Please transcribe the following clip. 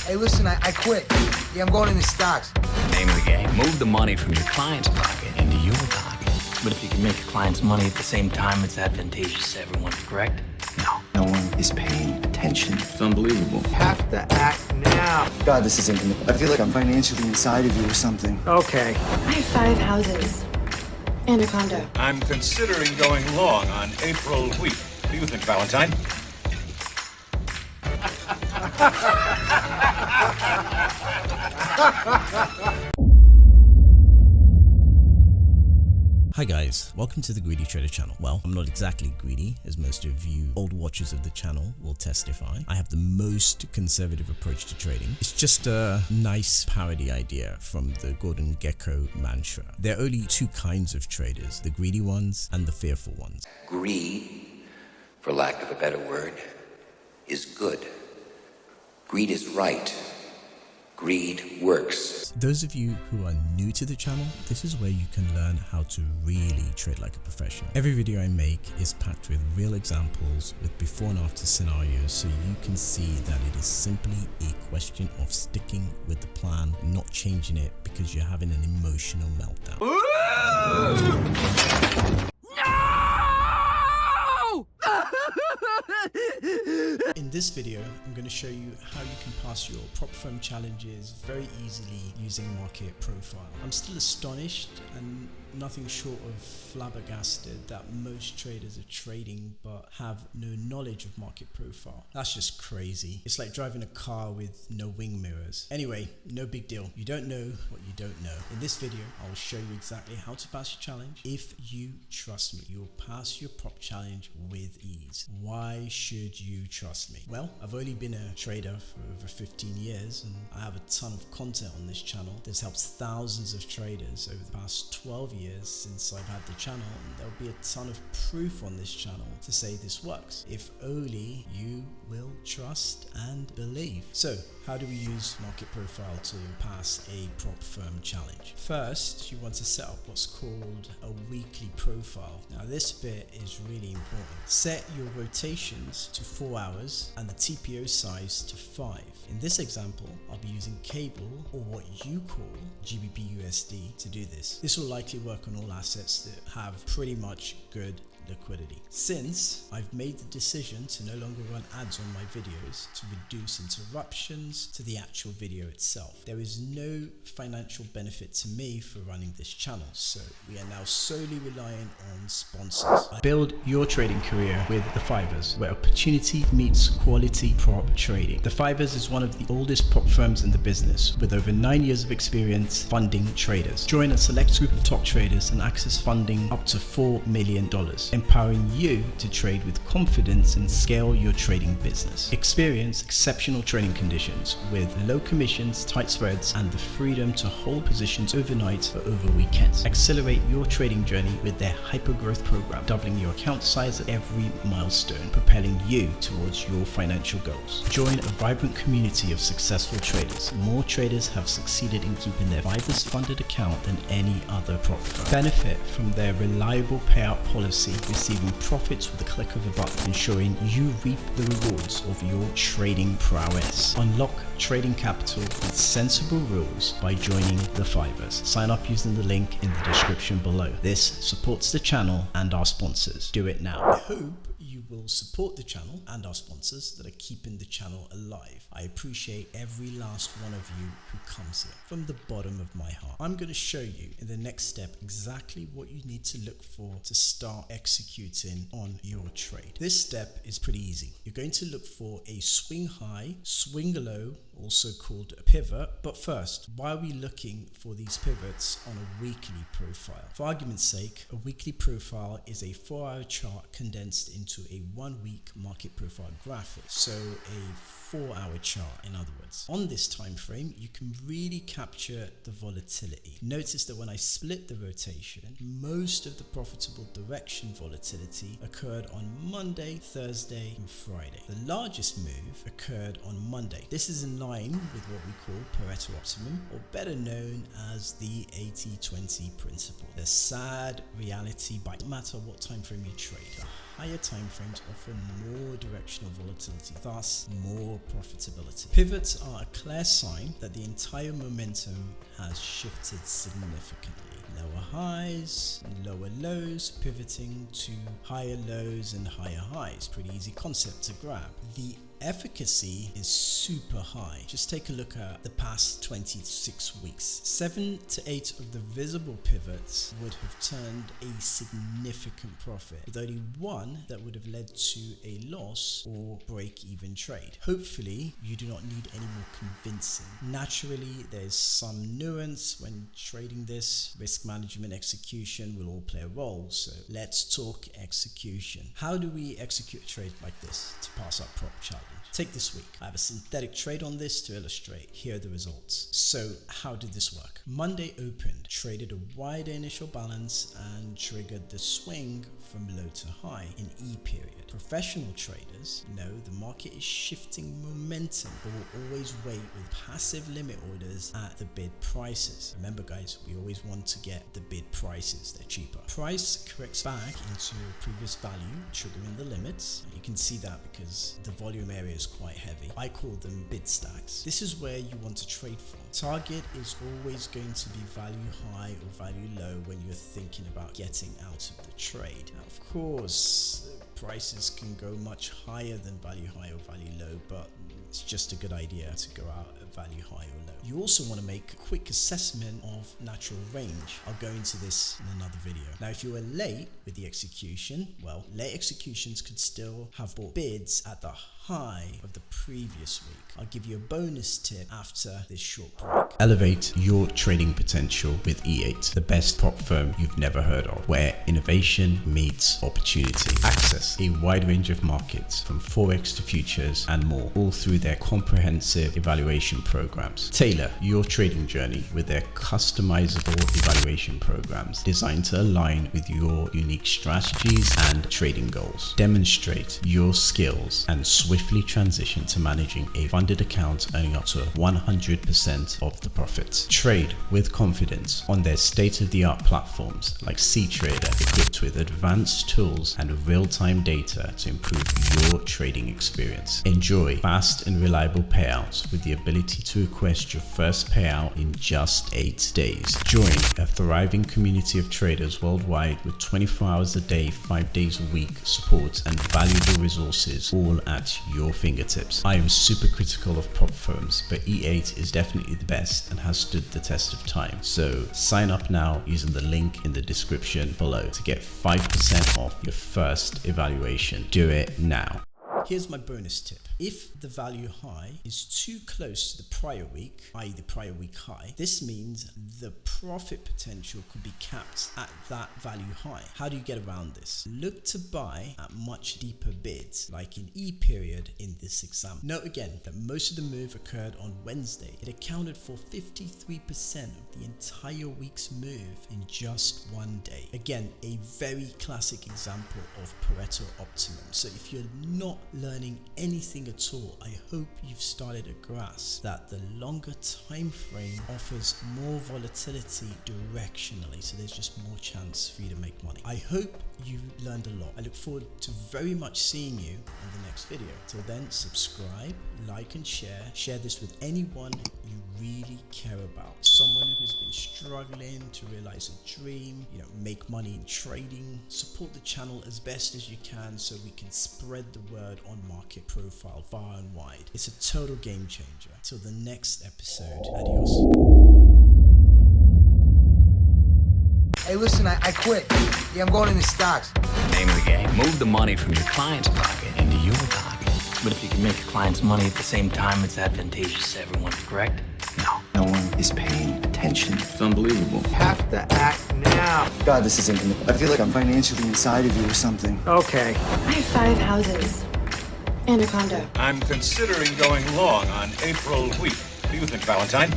Hey, listen, I quit. Yeah, I'm going into stocks. Name of the game. Move the money from your client's pocket into your pocket. But if you can make your client's money at the same time, it's advantageous to everyone, correct? No. No one is paying attention. It's unbelievable. Have to act now. God, this is intimate. I feel like I'm financially inside of you or something. Okay. I have 5 houses and a condo. I'm considering going long on April wheat. What do you think, Valentine? Hi guys, welcome to the Greedy Trader channel. Well, I'm not exactly greedy, as most of you old watchers of the channel will testify. I have the most conservative approach to trading. It's just a nice parody idea from the Gordon Gekko mantra. There are only two kinds of traders, the greedy ones and the fearful ones. Greed, for lack of a better word, is good. Greed is right. Greed works. Those of you who are new to the channel, this is where you can learn how to really trade like a professional. Every video I make is packed with real examples with before and after scenarios, so you can see that it is simply a question of sticking with the plan and not changing it because you're having an emotional meltdown. In this video, I'm going to show you how you can pass your prop firm challenges very easily using market profile. I'm still astonished and nothing short of flabbergasted that most traders are trading but have no knowledge of market profile. That's just crazy. It's like driving a car with no wing mirrors. Anyway, no big deal. You don't know what you don't know. In this video, I will show you exactly how to pass your challenge. If you trust me, you will pass your prop challenge with ease. Why should you trust me? Well, I've only been a trader for over 15 years and I have a ton of content on this channel that's helped thousands of traders over the past 12 years since I've had the channel, and there'll be a ton of proof on this channel to say this works, if only you will trust and believe. So how do we use market profile to pass a prop firm challenge? First, you want to set up what's called a weekly profile. Now this bit is really important. Set your rotations to 4 hours and the TPO size to 5. In this example, I'll be using cable, or what you call GBP USD, to do this. This will likely work on all assets that have pretty much good liquidity. Since I've made the decision to no longer run ads on my videos to reduce interruptions to the actual video itself, there is no financial benefit to me for running this channel, so we are now solely relying on sponsors. Build your trading career with the Fivers, where opportunity meets quality prop trading. The Fivers is one of the oldest prop firms in the business, with over 9 years of experience funding traders. Join a select group of top traders and access funding up to $4 million. Empowering you to trade with confidence and scale your trading business. Experience exceptional trading conditions with low commissions, tight spreads, and the freedom to hold positions overnight or over weekends. Accelerate your trading journey with their hyper-growth program, doubling your account size at every milestone, propelling you towards your financial goals. Join a vibrant community of successful traders. More traders have succeeded in keeping their Fivers funded account than any other prop firm. Benefit from their reliable payout policy, receiving profits with a click of a button, ensuring you reap the rewards of your trading prowess. Unlock trading capital with sensible rules by joining the Fivers. Sign up using the link in the description below. This supports the channel and our sponsors. Do it now. I hope you will support the channel and our sponsors that are keeping the channel alive. I appreciate every last one of you who comes here from the bottom of my heart. I'm going to show you in the next step exactly what you need to look for to start executing on your trade. This step is pretty easy. You're going to look for a swing high, swing low, also called a pivot. But first, why are we looking for these pivots on a weekly profile? For argument's sake, a weekly profile is a 4-hour chart condensed into a 1-week market profile graphic. So a 4-hour chart, in other words. On this time frame, you can really capture the volatility. Notice that when I split the rotation, most of the profitable direction volatility occurred on Monday, Thursday, and Friday. The largest move occurred on Monday. This is in line with what we call Pareto optimum, or better known as the 80-20 principle. The sad reality, by no matter what time frame you trade, the higher time frames offer more directional volatility, thus more profitability. Pivots are a clear sign that the entire momentum has shifted significantly. Lower highs, lower lows, pivoting to higher lows and higher highs. Pretty easy concept to grab. The efficacy is super high. Just take a look at the past 26 weeks. 7 to 8 of the visible pivots would have turned a significant profit, with only one that would have led to a loss or break-even trade. Hopefully, you do not need any more convincing. Naturally, there's some nuance when trading this. Risk management, execution will all play a role. So let's talk execution. How do we execute a trade like this to pass our prop challenge? Take this week. I have a synthetic trade on this to illustrate. Here are the results. So how did this work? Monday opened, traded a wider initial balance and triggered the swing from low to high in E period. Professional traders know the market is shifting momentum, but will always wait with passive limit orders at the bid prices. Remember guys, we always want to get the bid prices, they're cheaper. Price corrects back into previous value, triggering the limits. You can see that because the volume area is quite heavy. I call them bid stacks. This is where you want to trade from. Target is always going to be value high or value low when you're thinking about getting out of the trade. Now, of course, prices can go much higher than value high or value low, but it's just a good idea to go out at value high or low. You also want to make a quick assessment of natural range. I'll go into this in another video. Now, if you were late with the execution, well, late executions could still have bought bids at the high of the previous week. I'll give you a bonus tip after this short break. Elevate your trading potential with E8, the best prop firm you've never heard of, where innovation meets opportunity. Access a wide range of markets from Forex to futures and more, all through their comprehensive evaluation programs. Tailor your trading journey with their customizable evaluation programs designed to align with your unique strategies and trading goals. Demonstrate your skills and swiftly transition to managing a funded account, earning up to 100% of the profits. Trade with confidence on their state-of-the-art platforms like CTrader, equipped with advanced tools and real-time data to improve your trading experience. Enjoy fast and reliable payouts with the ability to request your first payout in just 8 days. Join a thriving community of traders worldwide with 24 hours a day, 5 days a week support and valuable resources, all at your fingertips. I am super critical of prop firms, but E8 is definitely the best and has stood the test of time. So sign up now using the link in the description below to get 5% off your first evaluation. Do it now. Here's my bonus tip. If the value high is too close to the prior week, i.e. the prior week high, this means the profit potential could be capped at that value high. How do you get around this? Look to buy at much deeper bids, like in E period in this example. Note again that most of the move occurred on Wednesday. It accounted for 53% of the entire week's move in just one day. Again, a very classic example of Pareto optimum. So if you're not learning anything at all, I hope you've started to grasp that the longer time frame offers more volatility directionally, so there's just more chance for you to make money. I hope you learned a lot. I look forward to very much seeing you in the next video. Till then, subscribe, like and share. Share this with anyone you really care about. Someone who's been struggling to realize a dream, make money in trading. Support the channel as best as you can so we can spread the word on Market Profile far and wide. It's a total game changer. Till the next episode, adios. Hey, listen, I quit. Yeah, I'm going into stocks. Name of the game. Move the money from your client's pocket into your pocket. But if you can make your clients money at the same time, it's advantageous to everyone, correct? No. No one is paying attention. It's unbelievable. Have to act now. God, this is intimate. I feel like I'm financially inside of you or something. Okay. I have 5 houses and a condo. I'm considering going long on April wheat. What do you think, Valentine?